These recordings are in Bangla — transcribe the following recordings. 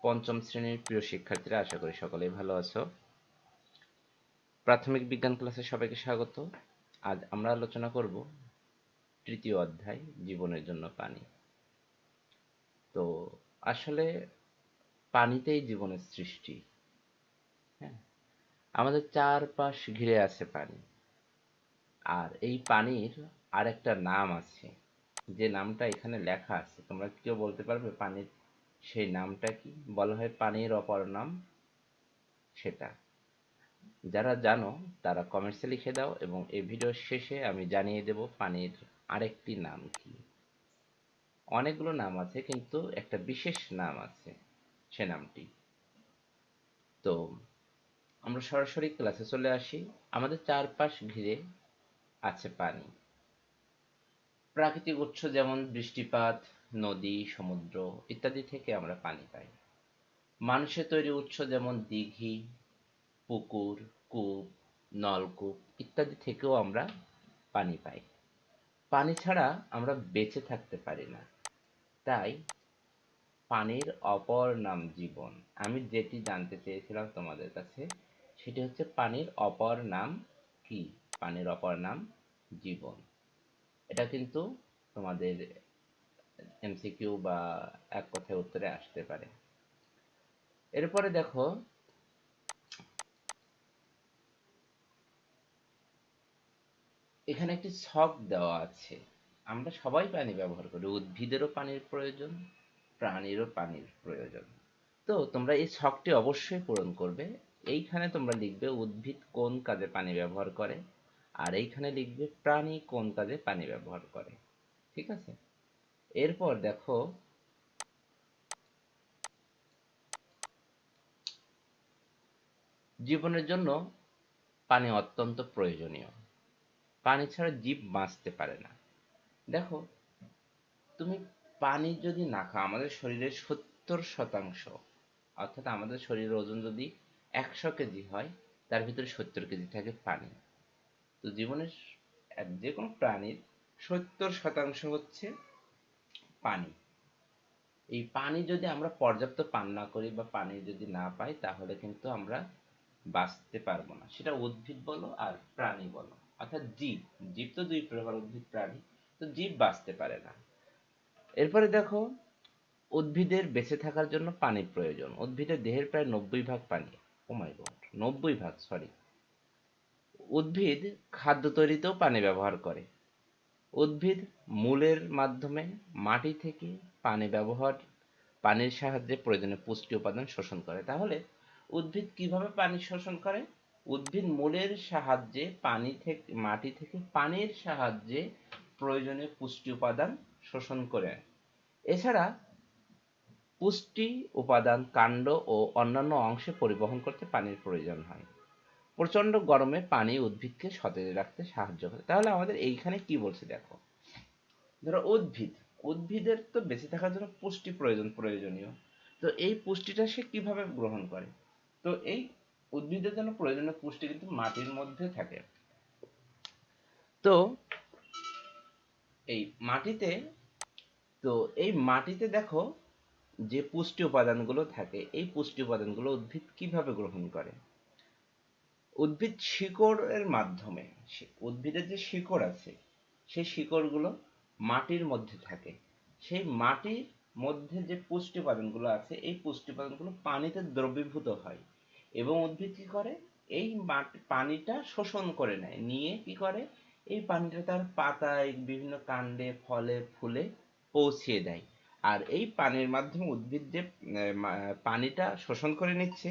পঞ্চম শ্রেণীর প্রিয় শিক্ষার্থীরা, আশা করি সকলেই ভালো আছো। প্রাথমিক বিজ্ঞান ক্লাসে সবাইকে স্বাগত। আজ আমরা আলোচনা করব তৃতীয় অধ্যায়, জীবনের জন্য পানি। তো আসলে পানিতেই জীবনের সৃষ্টি। হ্যাঁ, আমাদের চারপাশ ঘিরে আছে পানি। আর এই পানির আরেকটা নাম আছে, যে নামটা এখানে লেখা আছে। তোমরা কেউ বলতে পারবে পানির সেই নামটা কি? বলা হয় পানির অপর নাম সেটা। যারা জানো তারা কমেন্টসে লিখে দাও, এবং এই ভিডিওর শেষে আমি জানিয়ে দেব পানির আরেকটি নাম কি। অনেকগুলো নাম আছে, কিন্তু একটা বিশেষ নাম আছে, সে নামটি। তো আমরা সরাসরি ক্লাসে চলে আসি। আমাদের চারপাশ ঘিরে আছে পানি। প্রাকৃতিক উৎস যেমন বৃষ্টিপাত, নদী, সমুদ্র ইত্যাদি থেকে আমরা পানি পাই। মানুষের তৈরি উৎস যেমন দিঘি, পুকুর, কূপ, নলকূপ ইত্যাদি থেকেও আমরা পানি পাই। পানি ছাড়া আমরা বেঁচে থাকতে পারি না। তাই পানির অপর নাম জীবন। আমি যেটি জানতে চেয়েছিলাম তোমাদের কাছে, সেটি হচ্ছে পানির অপর নাম কি? পানির অপর নাম জীবন। এটা কিন্তু তোমাদের এমসিকিউ বা এক কথায় উত্তরে আসতে পারে। এরপরে দেখো, এখানে একটি ছক দেওয়া আছে। আমরা সবাই পানি ব্যবহার করি, উদ্ভিদেরও পানির প্রয়োজন, প্রাণীরও পানির প্রয়োজন। তো তোমরা এই ছকটি অবশ্যই পূরণ করবে। এইখানে তোমরা লিখবে উদ্ভিদ কোন কাজে পানি ব্যবহার করে, আর এইখানে লিখবে প্রাণী কোন কাজে পানি ব্যবহার করে। ঠিক আছে? এরপর দেখো, জীবনের জন্য পানি অত্যন্ত প্রয়োজনীয়। পানি ছাড়া জীব বাঁচতে পারে না। দেখো, তুমি পানি যদি না খাও, আমাদের শরীরের 70%, অর্থাৎ আমাদের শরীরের ওজন যদি 100 কেজি হয়, তার ভিতরে 70 কেজি থাকে পানি। তো জীবনের যে কোনো প্রাণীর 70% হচ্ছে পানি। এই পানি যদি আমরা পর্যাপ্ত পান না করি বা পানি যদি না পাই, তাহলে কিন্তু আমরা বাঁচতে পারবো না। সেটা উদ্ভিদ বলো আর প্রাণী বলো, অর্থাৎ জীব। জীব তো দুই প্রকার, উদ্ভিদ প্রাণী। তো জীব বাঁচতে পারে না। এরপরে দেখো, উদ্ভিদের বেঁচে থাকার জন্য পানি প্রয়োজন। উদ্ভিদের দেহের প্রায় 90% পানি। ও মাই গড, 90%, সরি। উদ্ভিদ খাদ্য তৈরিতেও পানি ব্যবহার করে। উদ্ভিদ মূলের মাধ্যমে মাটি থেকে পানির সাহায্যে প্রয়োজনীয় পুষ্টি উপাদান শোষণ করে। তাহলে উদ্ভিদ কিভাবে পানি শোষণ করে? উদ্ভিদ মূলের সাহায্যে মাটি থেকে পানির সাহায্যে প্রয়োজনীয় পুষ্টি উপাদান শোষণ করে। এছাড়া পুষ্টি উপাদান কাণ্ড ও অন্যান্য অংশে পরিবহন করতে পানির প্রয়োজন হয়। প্রচণ্ড গরমে পানি উদ্ভিদকে সতেজ রাখতে সাহায্য করে। তাহলে আমাদের এইখানে কি বলছে দেখো, ধরো উদ্ভিদের তো বেঁচে থাকার জন্য পুষ্টি প্রয়োজনীয়। তো এই পুষ্টিটা সে কিভাবে গ্রহণ করে? তো এই উদ্ভিদের জন্য প্রয়োজনীয় পুষ্টি কিন্তু মাটির মধ্যে থাকে। তো এই মাটিতে তো এই মাটিতে দেখো, যে পুষ্টি উপাদানগুলো থাকে, এই পুষ্টি উপাদানগুলো উদ্ভিদ কিভাবে গ্রহণ করে? উদ্ভিদ শিকড়ের মাধ্যমে। উদ্ভিদের যে শিকড় আছে, সেই শিকড়গুলো মাটির মধ্যে থাকে। সেই মাটির মধ্যে যে পুষ্টি উপাদানগুলো আছে, এই পুষ্টি উপাদানগুলো পানিতে দ্রবীভূত হয়, এবং উদ্ভিদ কি করে? এই পানিটা শোষণ করে নেয়, নিয়ে কি করে? এই পানিটা তার পাতায়, বিভিন্ন কাণ্ডে, ফলে, ফুলে পৌঁছিয়ে দেয়। আর এই পানির মাধ্যমে উদ্ভিদ যে পানিটা শোষণ করে নিচ্ছে,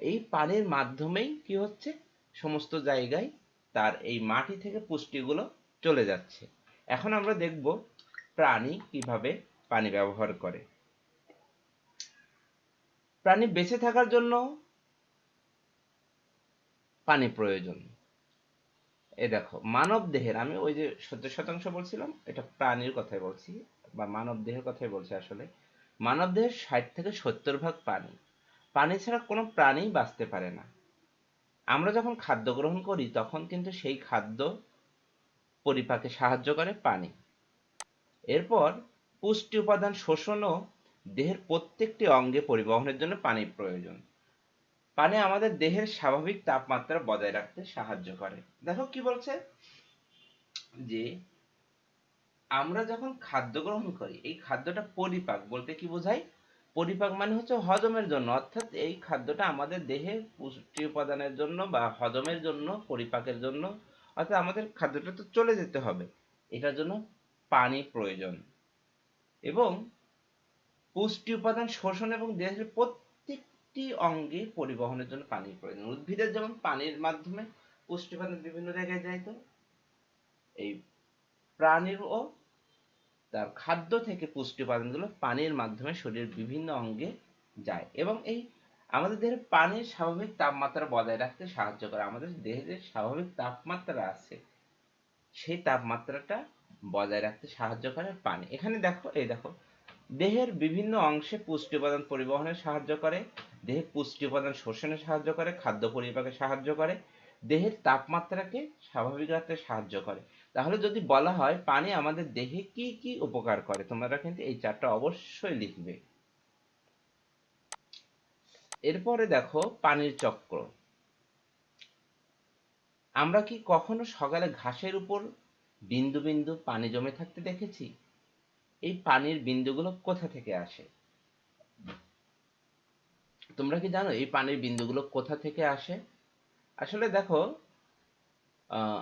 এই পানির মাধ্যমেই কি হচ্ছে? সমস্ত জায়গায় তার এই মাটি থেকে পুষ্টিগুলো চলে যাচ্ছে। এখন আমরা দেখব প্রাণী কিভাবে পানি ব্যবহার করে। প্রাণী বেঁচে থাকার জন্য পানি প্রয়োজন। দেখো, মানব দেহের, আমি ওই যে 70% বলছিলাম, এটা প্রাণীর কথাই বলছি, বা মানব দেহের কথাই বলছি। আসলে মানব দেহের 60 থেকে 70% পানি। পানি ছাড়া কোনো প্রাণী বাঁচতে পারে না। আমরা যখন খাদ্য গ্রহণ করি, তখন কিন্তু সেই খাদ্য পরিপাকে সাহায্য করে পানি। এরপর পুষ্টি উপাদান শোষণও দেহের প্রত্যেকটি অঙ্গে পরিবহনের জন্য পানির প্রয়োজন। পানি আমাদের দেহের স্বাভাবিক তাপমাত্রা বজায় রাখতে সাহায্য করে। দেখো কি বলছে, যে আমরা যখন খাদ্য গ্রহণ করি, এই খাদ্যটা পরিপাক বলতে কি বোঝায়? পরিপাক মানে হচ্ছে হজমের জন্য, অর্থাৎ এই খাদ্যটা আমাদের দেহে পুষ্টি উপাদানের জন্য বা হজমের জন্য, পরিপাকের জন্য, অর্থাৎ আমাদের খাদ্যটা তো চলে যেতে হবে, এটার জন্য পানি প্রয়োজন। এবং পুষ্টি উপাদান শোষণ এবং দেহের প্রত্যেকটি অঙ্গে পরিবহনের জন্য পানির প্রয়োজন। উদ্ভিদের যেমন পানির মাধ্যমে পুষ্টি উপাদান বিভিন্ন জায়গায় যায়, তো এই প্রাণীরও তার খাদ্য থেকে পুষ্টি উপাদানগুলো পানির মাধ্যমে শরীরের বিভিন্ন অঙ্গে যায়, এবং এই আমাদের দেহের পানির স্বাভাবিক তাপমাত্রা বজায় রাখতে সাহায্য করে। আমাদের দেহে যে স্বাভাবিক তাপমাত্রা আছে, সেই তাপমাত্রাটা বজায় রাখতে সাহায্য করে পানি। এখানে দেখো, এই দেখো, দেহের বিভিন্ন অংশে পুষ্টি উপাদান পরিবহনে সাহায্য করে, দেহের পুষ্টি উপাদান শোষণে সাহায্য করে, খাদ্য পরিপাকে সাহায্য করে, দেহের তাপমাত্রাকে স্বাভাবিক রাখতে সাহায্য করে। তাহলে যদি বলা হয় পানি আমাদের দেহে কি কি উপকার করে, তোমরা কিন্তু এই চারটা অবশ্যই লিখবে। এরপরে দেখো পানির চক্র। আমরা কি কখনো সকালে ঘাসের উপর বিন্দু বিন্দু পানি জমে থাকতে দেখেছি? এই পানির বিন্দুগুলো কোথা থেকে আসে? তোমরা কি জানো এই পানির বিন্দুগুলো কোথা থেকে আসে? আসলে দেখো, আহ,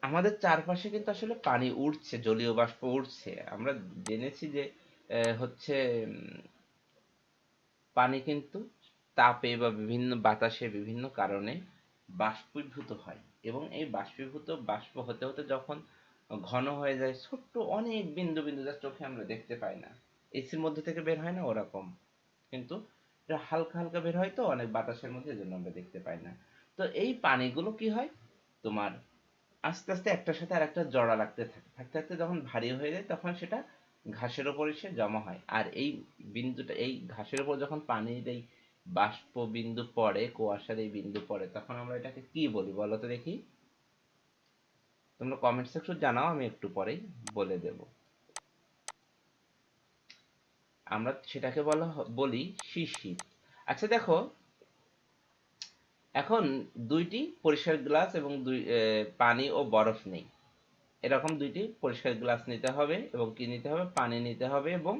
আমাদের চারপাশে কিন্তু আসলে পানি উঠছে, জলীয় বাষ্প উঠছে। আমরা জেনেছি যে হচ্ছে পানি কিন্তু তাপে বা বিভিন্ন বাতাসে বিভিন্ন কারণে বাষ্পীভূত হয়, এবং এই বাষ্পীভূত বাষ্প হতে হতে যখন ঘন হয়ে যায়, ছোট্ট অনেক বিন্দু বিন্দু যা চোখে আমরা দেখতে পাই না, এসির মধ্যে থেকে বের হয় না ওরকম, কিন্তু এটা হালকা হালকা বের হয়, তো অনেক বাতাসের মধ্যে, এজন্য আমরা দেখতে পাই না। তো এই পানিগুলো কি হয়, তোমার আস্তে আস্তে একটার সাথে আর একটা জড়া লাগতে থাকে, থাকতে থাকতে যখন ভারী হয়ে যায় তখন সেটা ঘাসের ওপর এসে জমা হয়। আর এই বিন্দুটা, এই ঘাসের ওপর যখন পানির এই বাষ্প বিন্দু পড়ে, কুয়াশার এই বিন্দু পড়ে, তখন আমরা এটাকে কি বলি বলো তো দেখি? তোমরা কমেন্ট সেকশন জানাও, আমি একটু পরেই বলে দেব। আমরা সেটাকে বলি শিশির। আচ্ছা দেখো, এখন দুইটি পরিষ্কার গ্লাস এবং পানি ও বরফ নেই, এরকম দুইটি পরিষ্কার গ্লাস নিতে হবে, এবং কি নিতে হবে, পানি নিতে হবে এবং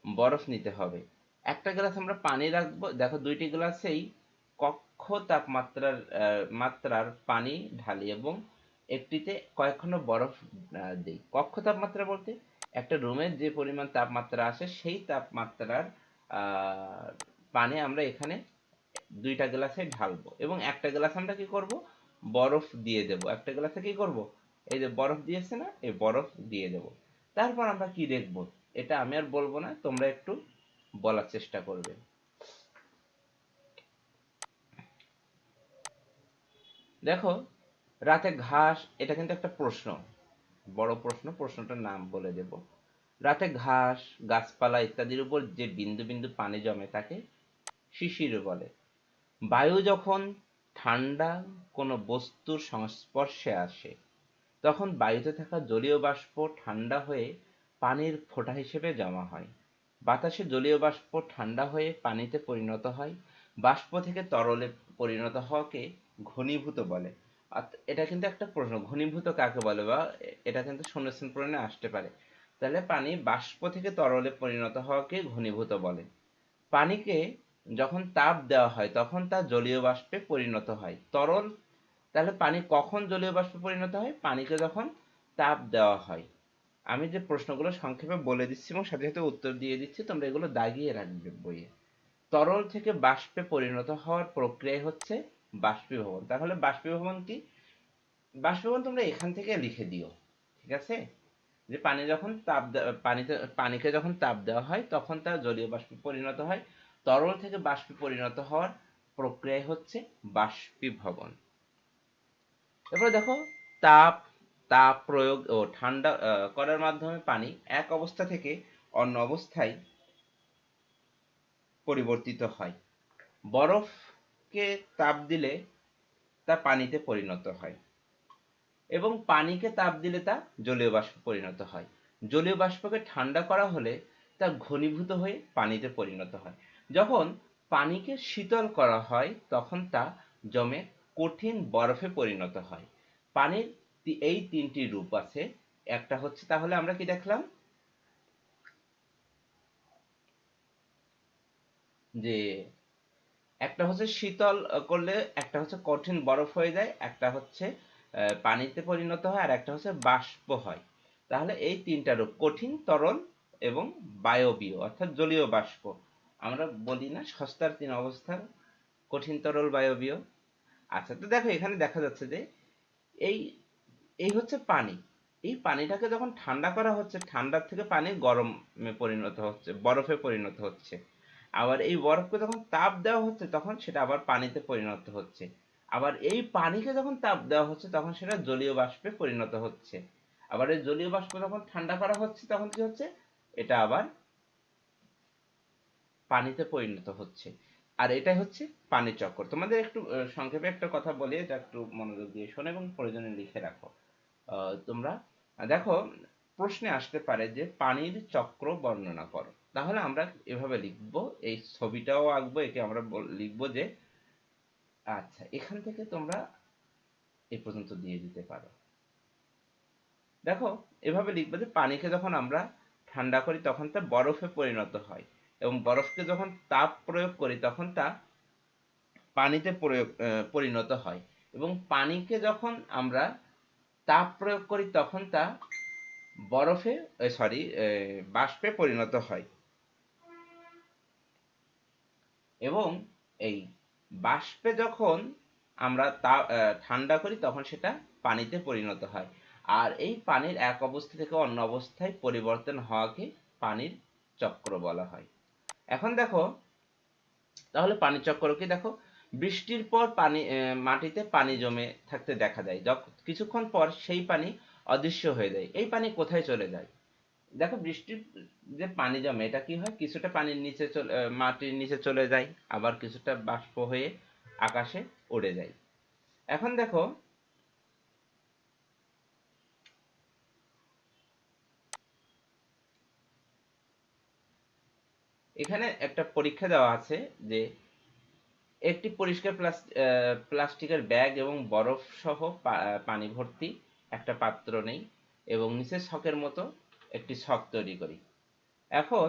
বরফ নিতে হবে। একটা গ্লাস আমরা পানি রাখবো, দেখো দুইটি গ্লাসেই কক্ষ তাপমাত্রার মাত্রার পানি ঢালি, এবং একটিতে কয়েকখণ্ড বরফ দিই। কক্ষ তাপমাত্রা বলতে একটা রুমের যে পরিমাণ তাপমাত্রা আসে, সেই তাপমাত্রার আহ, পানি আমরা এখানে দুইটা গ্লাসে ঢালবো, এবং একটা গ্লাস আমরা কি করব, বরফ দিয়ে দেব। একটা গ্লাসে কি করব, এই যে বরফ দিয়েছে না, এই বরফ দিয়ে দেব। তারপর আমরা কি দেখব, এটা আমি আর বলবো না, তোমরা একটু বলার চেষ্টা করবে। দেখো, রাতে ঘাস, এটা কিন্তু একটা প্রশ্ন, বড় প্রশ্ন, প্রশ্নটার নাম বলে দেব। রাতে ঘাস, গাছপালা ইত্যাদির উপর যে বিন্দু বিন্দু পানি জমে তাকে শিশির বলে। বায়ু যখন ঠান্ডা কোনো বস্তুর সংস্পর্শে আসে, তখন বায়ুতে থাকা জলীয় বাষ্প ঠান্ডা হয়ে পানির ফোঁটা হিসেবে জমা হয়। বাতাসে জলীয় বাষ্প ঠান্ডা হয়ে পানিতে পরিণত হয়। বাষ্প থেকে তরলে পরিণত হওয়াকে ঘনীভূত বলে। এটা কিন্তু একটা প্রশ্ন, ঘনীভূত কাকে বলে, বা এটা কিন্তু শূন্যস্থান পূরণে আসতে পারে। তাহলে পানি বাষ্প থেকে তরলে পরিণত হওয়াকে ঘনীভূত বলে। পানিকে যখন তাপ দেওয়া হয় তখন তা জলীয় বাষ্পে পরিণত হয়। তরল, তাহলে পানি কখন জলীয় বাষ্পে পরিণত হয়, পানিকে যখন তাপ দেওয়া হয়। আমি যে প্রশ্নগুলো সংক্ষেপে বলে দিচ্ছি এবং সাথে সাথে উত্তর দিয়ে দিচ্ছি, তোমরা এগুলো দাগিয়ে রাখবে বইয়ে। তরল থেকে বাষ্পে পরিণত হওয়ার প্রক্রিয়া হচ্ছে বাষ্পীভবন। তাহলে বাষ্পীভবন কি? বাষ্পীভবন তোমরা এখান থেকে লিখে দিও, ঠিক আছে? যে পানি যখন পানিকে যখন তাপ দেওয়া হয় তখন তা জলীয় বাষ্পে পরিণত হয়। তরল থেকে বাষ্পে পরিণত হওয়ার প্রক্রিয়া হচ্ছে বাষ্পীভবন। এরপরে দেখো, তাপ তাপ প্রয়োগ ও ঠান্ডা করার মাধ্যমে পানি এক অবস্থা থেকে অন্য অবস্থায় পরিবর্তিত হয়। বরফকে তাপ দিলে তা পানিতে পরিণত হয়, এবং পানিকে তাপ দিলে তা জলীয় বাষ্পে পরিণত হয়। জলীয় বাষ্পকে ঠান্ডা করা হলে তা ঘনীভূত হয়ে পানিতে পরিণত হয়। যখন পানিকে শীতল করা হয় তখন তা জমে কঠিন বরফে পরিণত হয়। পানির এই তিনটি রূপ আছে। একটা হচ্ছে, তাহলে আমরা কি দেখলাম যে একটা হচ্ছে শীতল করলে, একটা হচ্ছে কঠিন বরফ হয়ে যায়, একটা হচ্ছে পানিতে পরিণত হয়, আর একটা হচ্ছে বাষ্প হয়। তাহলে এই তিনটা রূপ, কঠিন, তরল এবং বায়বীয় অর্থাৎ জলীয় বাষ্প। আমরা বলি না সস্তার তিন অবস্থার, কঠিন, তরল, বায়বীয়। আচ্ছা, তো দেখো এখানে দেখা যাচ্ছে যে এই এই হচ্ছে পানি। এই পানিটাকে যখন ঠান্ডা করা হচ্ছে, ঠান্ডার থেকে পানি গরমে পরিণত হচ্ছে, বরফে পরিণত হচ্ছে। আবার এই বরফকে যখন তাপ দেওয়া হচ্ছে তখন সেটা আবার পানিতে পরিণত হচ্ছে। আবার এই পানিকে যখন তাপ দেওয়া হচ্ছে তখন সেটা জলীয় বাষ্পে পরিণত হচ্ছে। আবার এই জলীয় বাষ্প যখন ঠান্ডা করা হচ্ছে তখন কি হচ্ছে, এটা আবার পানিতে পরিণত হচ্ছে। আর এটাই হচ্ছে পানি চক্র। তোমাদের একটু সংক্ষেপে একটা কথা বলি, এটা একটু মনোযোগ দিয়ে শোনো এবং প্রয়োজনে লিখে রাখো। তোমরা দেখো, প্রশ্নে আসতে পারে যে পানির চক্র বর্ণনা করো। তাহলে আমরা এভাবে লিখব, এই ছবিটাও আঁকবো, একে আমরা লিখব যে, আচ্ছা এখান থেকে তোমরা এই পর্যন্ত দিয়ে দিতে পারো। দেখো এভাবে লিখবে যে পানিকে যখন আমরা ঠান্ডা করি তখন তা বরফে পরিণত হয়, এবং বরফকে যখন তাপ প্রয়োগ করি তখন তা পানিতে পরিণত হয়, এবং পানিকে যখন আমরা তাপ প্রয়োগ করি তখন তা বরফে, সরি, বাষ্পে পরিণত হয়, এবং এই বাষ্পে যখন আমরা ঠান্ডা করি তখন সেটা পানিতে পরিণত হয়। আর এই পানির এক অবস্থা থেকে অন্য অবস্থায় পরিবর্তন হওয়াকে পানির চক্র বলা হয়। এখন দেখো, তাহলে পানি চক্র কি, দেখো বৃষ্টির পর পানি, মাটিতে পানি জমে থাকতে দেখা যায়, যখন কিছুক্ষণ পর সেই পানি অদৃশ্য হয়ে যায়। এই পানি কোথায় চলে যায়? দেখো বৃষ্টির যে পানি জমে এটা কি হয়, কিছুটা পানির নিচে মাটির নিচে চলে যায়, আবার কিছুটা বাষ্প হয়ে আকাশে উড়ে যায়। এখন দেখো এখানে একটা পরীক্ষা দেওয়া আছে যে একটি পরিষ্কার প্লাস্টিকের ব্যাগ এবং বরফ সহ পানি ভর্তি একটা পাত্র নেই, এবং নিচে ছকের মতো একটি ছক তৈরি করি। এখন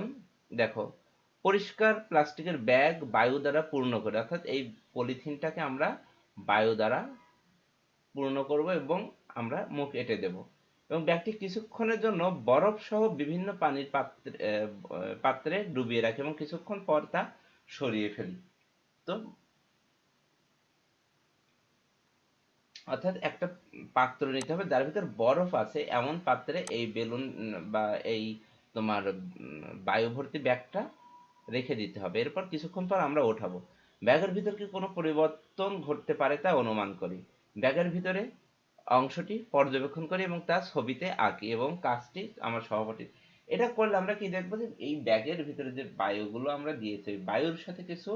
দেখো, পরিষ্কার প্লাস্টিকের ব্যাগ বায়ু দ্বারা পূর্ণ করে, অর্থাৎ এই পলিথিনটাকে আমরা বায়ু দ্বারা পূর্ণ করব এবং আমরা মুখ এঁটে দেব, এবং ব্যাগটি কিছুক্ষণের জন্য বরফ সহ বিভিন্ন পানির পাত্রে ডুবিয়ে রাখি এবং কিছুক্ষণ পর তা সরিয়ে ফেলি। তো অর্থাৎ একটা পাত্র নিতে হবে যার ভিতর বরফ আছে, এমন পাত্রে এই বেলুন বা এই তোমার বায়ু ভর্তি ব্যাগটা রেখে দিতে হবে। এরপর কিছুক্ষণ পর আমরা ওঠাবো। ব্যাগের ভিতর কি কোনো পরিবর্তন ঘটতে পারে তা অনুমান করি। ব্যাগের ভিতরে অংশটি পর্যবেক্ষণ করি এবং তা ছবিতে আঁকি, এবং কাজটি আমার সহপাঠী। এটা করলে আমরা কি দেখবো যে এই ব্যাগের ভিতরে যে বায়ুগুলো আমরা দিয়েছি, ওই বায়ুর সাথে কিছু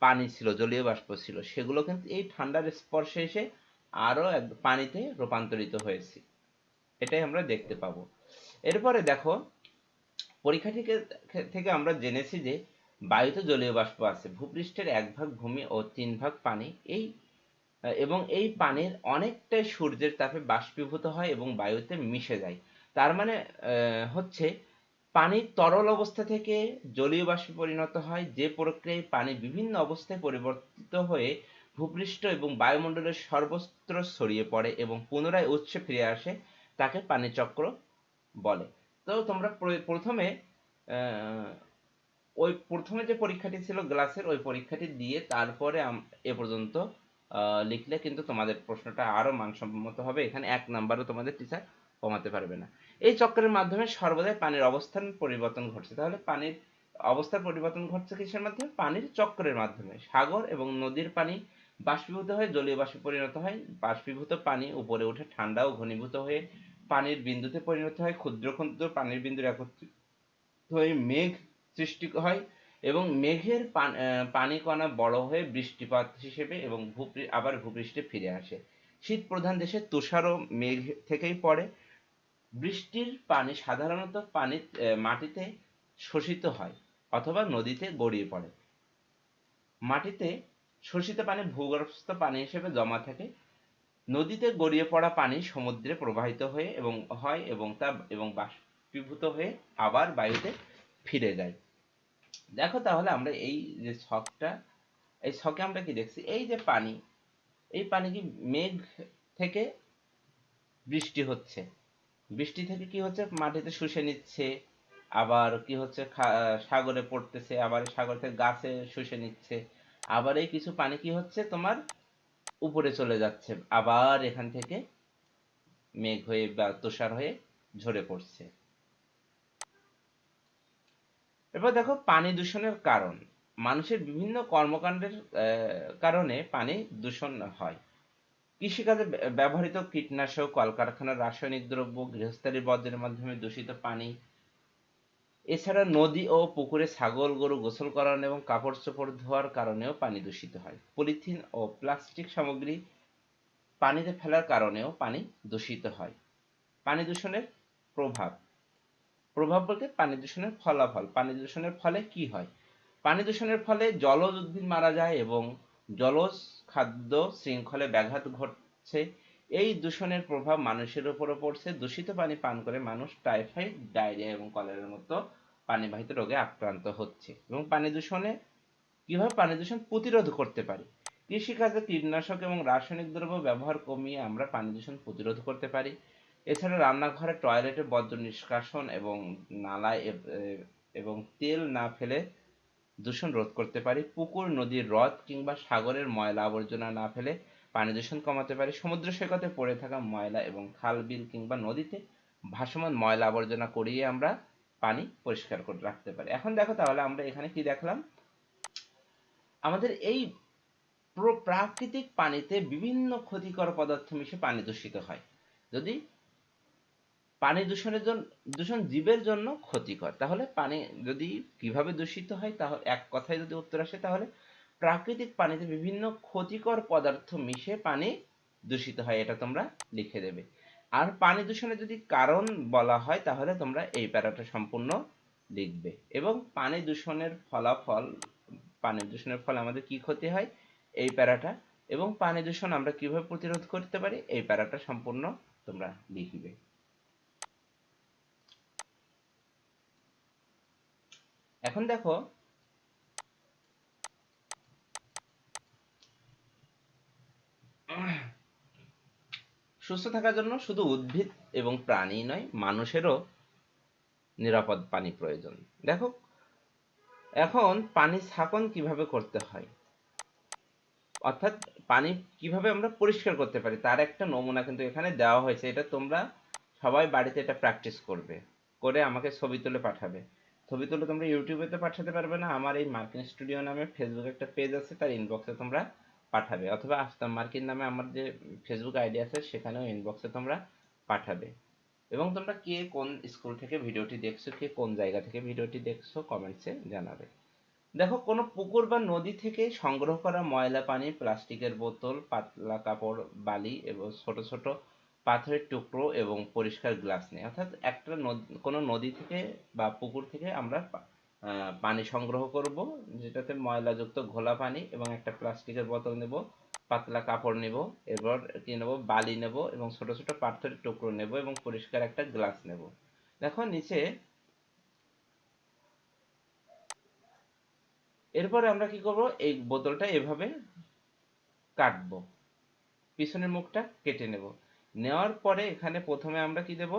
পানি ছিল, জলীয় বাষ্প ছিল, সেগুলো কিন্তু এই ঠান্ডার স্পর্শে এসে আরো পানিতে রূপান্তরিত হয়েছে। এটাই আমরা দেখতে পাবো। এরপরে দেখো, পরীক্ষা থেকে আমরা জেনেছি যে বায়ুতে জলীয় বাষ্প আছে, ভূপৃষ্ঠের 1 ভাগ ভূমি ও 3 ভাগ পানি। এবং এই পানির অনেকটাই সূর্যের তাপে বাষ্পীভূত হয় এবং বায়ুতে মিশে যায়। তার মানে হচ্ছে পানি তরল অবস্থা থেকে জলীয় বাষ্পে পরিণত হয়, যে প্রক্রিয়ায় পানি বিভিন্ন অবস্থায় পরিবর্তিত হয়ে ভূপৃষ্ঠ এবং বায়ুমণ্ডলের সর্বত্র ছড়িয়ে পড়ে এবং পুনরায় উৎসে ফিরে আসে, তাকে পানি চক্র বলে। তো তোমরা প্রথমে আহ, ওই প্রথমে যে পরীক্ষাটি ছিল গ্লাসের, ওই পরীক্ষাটি দিয়ে তারপরে এ পর্যন্ত লিখলে কিন্তু তোমাদের প্রশ্নটা আরো মানসম্মত হবে। এখানে 1 নাম্বারও তোমাদের টিচার কমাতে পারবে না। এই চক্রের মাধ্যমে সর্বদাই পানির অবস্থান পরিবর্তন ঘটছে। তাহলে পানির অবস্থার পরিবর্তন ঘটছে কিসের মাধ্যমে? পানির চক্রের মাধ্যমে। সাগর এবং নদীর পানি বাষ্পীভূত হয়ে জলীয় বাষ্পে পরিণত হয়। বাষ্পীভূত পানি উপরে উঠে ঠান্ডা ও ঘনীভূত হয়ে পানির বিন্দুতে পরিণত হয়। ক্ষুদ্র ক্ষুদ্র পানির বিন্দুর একত্রিত হয়ে মেঘ সৃষ্টি হয়, এবং মেঘের পানি কণা বড় হয়ে বৃষ্টিপাত হিসেবে এবং আবার ভূপৃষ্ঠে ফিরে আসে। শীত প্রধান দেশে তুষারও মেঘ থেকেই পড়ে। বৃষ্টির পানি সাধারণত মাটিতে শোষিত হয় অথবা নদীতে গড়িয়ে পড়ে। মাটিতে শোষিত পানি ভূগর্ভস্থ পানি হিসেবে জমা থাকে। নদীতে গড়িয়ে পড়া পানি সমুদ্রে প্রবাহিত হয়ে এবং বাষ্পীভূত হয়ে আবার বায়ুতে ফিরে যায়। দেখো তাহলে আমরা এই যে ছকটা, এই ছকে আমরা কি দেখছি, এই যে পানি, এই পানি কি মেঘ থেকে বৃষ্টি হচ্ছে, বৃষ্টি থেকে কি হচ্ছে মাটিতে শুষে নিচ্ছে, আবার কি হচ্ছে সাগরে পড়তেছে, আবার সাগর থেকে গাছে শুষে নিচ্ছে, আবার এই কিছু পানি কি হচ্ছে তোমার উপরে চলে যাচ্ছে, আবার এখান থেকে মেঘ হয়ে বা তুষার হয়ে ঝরে পড়ছে। এবার দেখো পানি দূষণের কারণ। মানুষের বিভিন্ন কর্মকাণ্ডের কারণে পানি দূষণ হয়। কৃষিকাজে ব্যবহৃত কীটনাশক, কলকারখানার রাসায়নিক দ্রব্য, গৃহস্থালী বর্জ্যের মাধ্যমে দূষিত পানি, এছাড়া নদী ও পুকুরে ছাগল গরু গোসল করানো এবং কাপড় চোপড় ধোয়ার কারণেও পানি দূষিত হয়। পলিথিন ও প্লাস্টিক সামগ্রী পানিতে ফেলার কারণেও পানি দূষিত হয়। পানি দূষণের প্রভাব, প্রভাব বলতে পানি দূষণের ফলাফল। পানি দূষণের ফলে কি হয়? পানি দূষণের ফলে জলজ উদ্ভিদ মারা যায় এবং জলজ খাদ্য শৃঙ্খলে ব্যাঘাত ঘটছে। এই দূষণের প্রভাব মানুষের উপরও পড়ছে। দূষিত পানি পান করে মানুষ টাইফয়েড, ডায়রিয়া এবং কলেরার মতো পানিবাহিত রোগে আক্রান্ত হচ্ছে। এবং পানি দূষণে কিভাবে পানি দূষণ প্রতিরোধ করতে পারি? কৃষিকাজে কীটনাশক এবং রাসায়নিক দ্রব্য ব্যবহার কমিয়ে আমরা পানি দূষণ প্রতিরোধ করতে পারি। এছাড়া রান্নাঘরে টয়লেটে বর্জ্য নিষ্কাশন এবং নালায় এবং তেল না ফেলে দূষণ রোধ করতে পারি। পুকুর, নদীর হ্রদ কিংবা সাগরের ময়লা আবর্জনা না ফেলে পানি দূষণ কমাতে পারি। সমুদ্র সৈকতে পড়ে থাকা ময়লা এবং খাল বিল কিংবা নদীতে ভাসমান ময়লা আবর্জনা করিয়ে আমরা পানি পরিষ্কার করে রাখতে পারি। এখন দেখো তাহলে আমরা এখানে কি দেখলাম, আমাদের এই প্রাকৃতিক পানিতে বিভিন্ন ক্ষতিকর পদার্থ মিশে পানি দূষিত হয়। যদি পানি দূষণের জন্য, দূষণ জীবের জন্য ক্ষতিকর, তাহলে পানি যদি কিভাবে দূষিত হয়, তাহলে এক কথায় যদি উত্তর আসে তাহলে প্রাকৃতিক পানিতে বিভিন্ন ক্ষতিকর পদার্থ মিশে পানি দূষিত হয়, এটা তোমরা লিখে দেবে। আর পানি দূষণের যদি কারণ বলা হয় তাহলে তোমরা এই প্যারাটা সম্পূর্ণ লিখবে। এবং পানি দূষণের ফলাফল, পানি দূষণের ফলে আমাদের কি ক্ষতি হয় এই প্যারাটা, এবং পানি দূষণ আমরা কিভাবে প্রতিরোধ করতে পারি এই প্যারাটা সম্পূর্ণ তোমরা লিখবে। এখন দেখো সুস্থ থাকার জন্য শুধু উদ্ভিদ এবং প্রাণী নয়, মানুষেরও নিরাপদ পানি প্রয়োজন। দেখো এখন পানি ছাঁকন কিভাবে করতে হয়, অর্থাৎ পানি কিভাবে আমরা পরিষ্কার করতে পারি তার একটা নমুনা কিন্তু এখানে দেওয়া হয়েছে। এটা তোমরা সবাই বাড়িতে এটা প্র্যাকটিস করবে, করে আমাকে ছবি তুলে পাঠাবে। ছবি তুলে তোমরা ইউটিউবে তো পাঠাতে পারবে না, আমার এই মার্কিন স্টুডিও নামে ফেসবুকে একটা পেজ আছে, তার ইনবক্সে তোমরা পাঠাবে, অথবা আফতাব মার্কিন নামে আমার যে ফেসবুক আইডি আছে সেখানেও ইনবক্সে তোমরা পাঠাবে। এবং তোমরা কে কোন স্কুল থেকে ভিডিওটি দেখছো, কে কোন জায়গা থেকে ভিডিওটি দেখছো কমেন্টসে জানাবে। দেখো কোনো পুকুর বা নদী থেকে সংগ্রহ করা ময়লা পানি, প্লাস্টিকের বোতল, পাতলা কাপড়, বালি এবং ছোট ছোট পাথরের টুকরো এবং পরিষ্কার গ্লাস নেই। অর্থাৎ একটা কোনো নদী থেকে বা পুকুর থেকে আমরা পানি সংগ্রহ করব, যেটাতে ময়লাযুক্ত ঘোলা পানি, এবং একটা প্লাস্টিকের বোতল নেব, পাতলা কাপড় নেব, এবার কি নেব, বালি নেব এবং ছোট ছোট পাথরের টুকরো নেব এবং পরিষ্কার একটা গ্লাস নেব। দেখো নিচে, এরপরে আমরা কি করব, এই বোতলটা এভাবে কাটবো, পিছনের মুখটা কেটে নেব। নেওয়ার পরে এখানে প্রথমে আমরা কি দেব,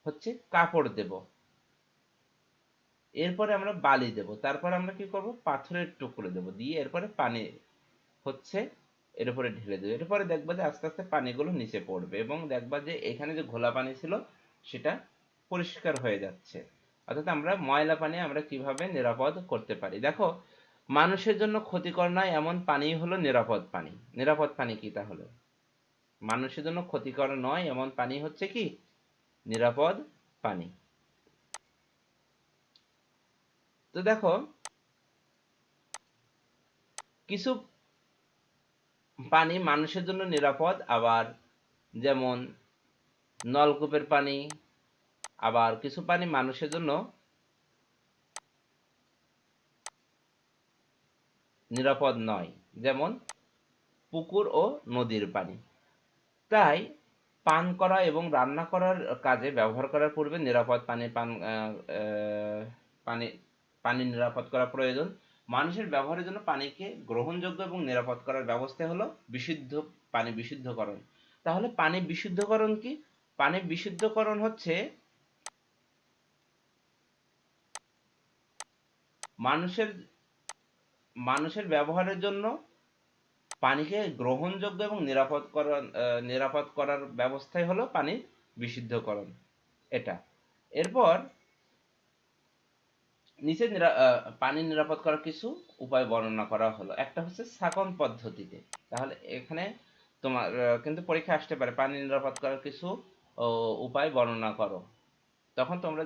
হচ্ছে কাপড় দেব, এরপরে আমরা বালি দেব, তারপর আমরা কি করব, পাথরের টুকরো দেব, দিয়ে এরপরে পানি হচ্ছে এর উপরে ঢেলে দেবো। এরপরে দেখবা যে আস্তে আস্তে পানিগুলো নিচে পড়বে এবং দেখবা যে এখানে যে ঘোলা পানি ছিল সেটা পরিষ্কার হয়ে যাচ্ছে। অর্থাৎ আমরা ময়লা পানি আমরা কিভাবে নিরাপদ করতে পারি। দেখো মানুষের জন্য ক্ষতিকর নয় এমন পানি হলো নিরাপদ পানি। নিরাপদ পানি কি তাহলে? মানুষের জন্য ক্ষতিকর নয় এমন পানি হচ্ছে কি নিরাপদ পানি। তো দেখো কিছু পানি মানুষের জন্য নিরাপদ, আবার যেমন নলকূপের পানি, আবার কিছু পানি মানুষের জন্য নিরাপদ নয়, যেমন পুকুর ও নদীর পানি। তাই পান করা এবং রান্না করার কাজে ব্যবহার করার পূর্বে নিরাপদ পানি পানি নিরাপদ করা প্রয়োজন। মানুষের ব্যবহারের জন্য পানিকে গ্রহণযোগ্য এবং নিরাপদ করার ব্যবস্থা হলো বিশুদ্ধ পানি বিশুদ্ধকরণ। তাহলে পানি বিশুদ্ধকরণ কি? পানি বিশুদ্ধকরণ হচ্ছে মানুষের মানুষের ব্যবহারের জন্য পানিকে গ্রহণযোগ্য এবং নিরাপদ করার ব্যবস্থাই হলো পানির বিশুদ্ধকরণ। এটা এরপর নিচে পানি নিরাপদ করার কিছু উপায় বর্ণনা করা হলো। একটা হচ্ছে ছাঁকন পদ্ধতিতে। তাহলে এখানে তোমার কিন্তু পরীক্ষা আসতে পারে পানি নিরাপদ করার কিছু উপায় বর্ণনা করো। তখন তোমরা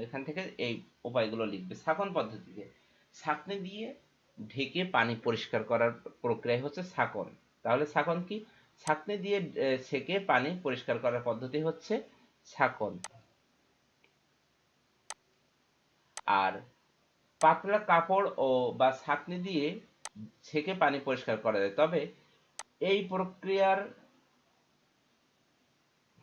এখান থেকে এই উপায়গুলো লিখবে। ছাঁকন পদ্ধতিতে ছাঁকনি দিয়ে ঢেকে পানি পরিষ্কার করার প্রক্রিয়া হচ্ছে ছাঁকন। তাহলে ছাঁকন কি? ছাঁকনি দিয়ে ছেঁকে পানি পরিষ্কার করার পদ্ধতি হচ্ছে ছাঁকন। আর পাতলা কাপড় বা ছাঁকনি দিয়ে ছেঁকে পানি পরিষ্কার করা যায়, তবে এই প্রক্রিয়ার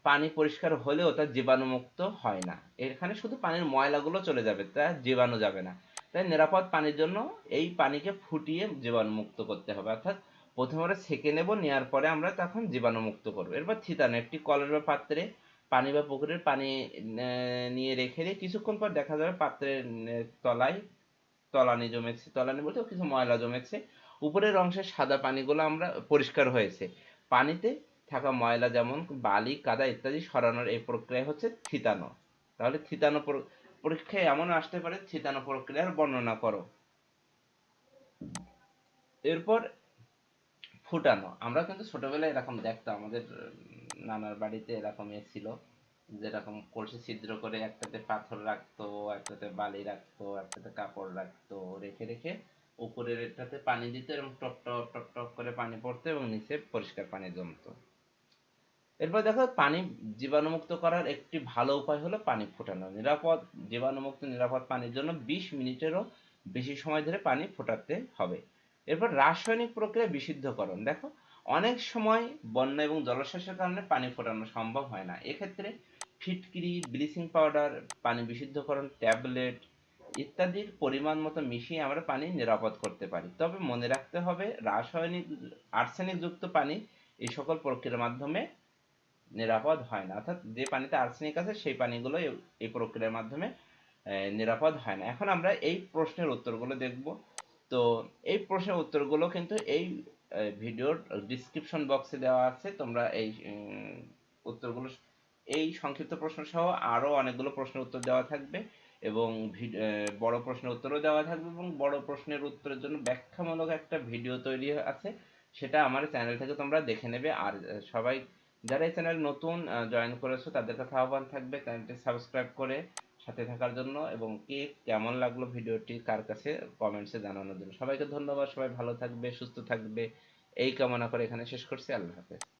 পানি পরিষ্কার হলেও তা জীবাণুমুক্ত হয় না। এখানে শুধু পানির ময়লাগুলো চলে যাবে, তা জীবাণু যাবে না। তাই নিরাপদ পানির জন্য এই পানিকে ফুটিয়ে জীবাণুমুক্ত করতে হবে। অর্থাৎ প্রথমে আমরা ছেঁকে নেব, নেওয়ার পরে আমরা তখন জীবাণুমুক্ত করবো। এরপর থিতানো, একটি কলের বা পাত্রে পানি বা পুকুরের পানি নিয়ে রেখে দিয়ে কিছুক্ষণ পর দেখা যাবে পাত্রের তলায় তলানি জমেছে। তলানি বলতে কিছু ময়লা জমেছে। উপরের অংশের সাদা পানিগুলো আমরা পরিষ্কার হয়েছে। পানিতে থাকা ময়লা যেমন বালি, কাদা ইত্যাদি সরানোর এই প্রক্রিয়া হচ্ছে থিতানো। তাহলে থিতানো পরীক্ষায় এমন আসতে পারে, থিতানো প্রক্রিয়ার বর্ণনা করো। এরপর ফুটানো। আমরা কিন্তু ছোটবেলায় এরকম দেখতাম, আমাদের নানার বাড়িতে এরকম ছিল, যেরকম কলসি ছিদ্র করে একটাতে পাথর রাখতো, একটাতে বালি রাখতো, একটাতে কাপড় রাখতো, রেখে রেখে উপরের এটাতে পানি দিত এবং টপ টপ টপ টপ করে পানি পড়তো এবং নিচে পরিষ্কার পানি জমতো। এরপর দেখো পানি জীবাণুমুক্ত করার একটি ভালো উপায় হলো পানি ফোটানো। জীবাণুমুক্ত নিরাপদ পানির জন্য 20 মিনিটেরও বেশি সময় ধরে পানি ফোটাতে হবে। এরপর রাসায়নিক প্রক্রিয়া বিশুদ্ধকরণ। দেখো অনেক সময় বন্যা এবং জলোচ্ছ্বাসের কারণে পানি ফোটানো সম্ভব হয় না। এক্ষেত্রে ফিটকিরি, ব্লিচিং পাউডার, পানি বিশুদ্ধকরণ ট্যাবলেট ইত্যাদির পরিমাণ মতো মিশিয়ে আমরা পানি নিরাপদ করতে পারি। তবে মনে রাখতে হবে আর্সেনিক যুক্ত পানি এই সকল প্রক্রিয়ার মাধ্যমে নিরাপদ হয় না। অর্থাৎ যে পানিতে আর্সেনিক আছে সেই পানিগুলো এই প্রক্রিয়ার মাধ্যমে নিরাপদ হয় না। এখন আমরা এই প্রশ্নের উত্তরগুলো দেখব। তো এই প্রশ্নের উত্তরগুলো কিন্তু এই ভিডিওর ডিসক্রিপশন বক্সে দেওয়া আছে। তোমরা এই উত্তরগুলো, এই সংক্ষিপ্ত প্রশ্ন সহ আরও অনেকগুলো প্রশ্নের উত্তর দেওয়া থাকবে এবং বড় প্রশ্নের উত্তরও দেওয়া থাকবে এবং বড় প্রশ্নের উত্তরের জন্য ব্যাখ্যামূলক একটা ভিডিও তৈরি আছে, সেটা আমার চ্যানেল থেকে তোমরা দেখে নেবে। আর সবাই যারা এই চ্যানেল নতুন জয়েন করেছো তাদের কাছে আহ্বান থাকবে চ্যানেলটি সাবস্ক্রাইব করে সাথে থাকার জন্য এবং কেমন লাগলো ভিডিওটি কার কাছে কমেন্টসে জানানোর জন্য। সবাইকে ধন্যবাদ। সবাই ভালো থাকবে, সুস্থ থাকবে এই কামনা করে এখানে শেষ করছি। আল্লাহ হাফেজ।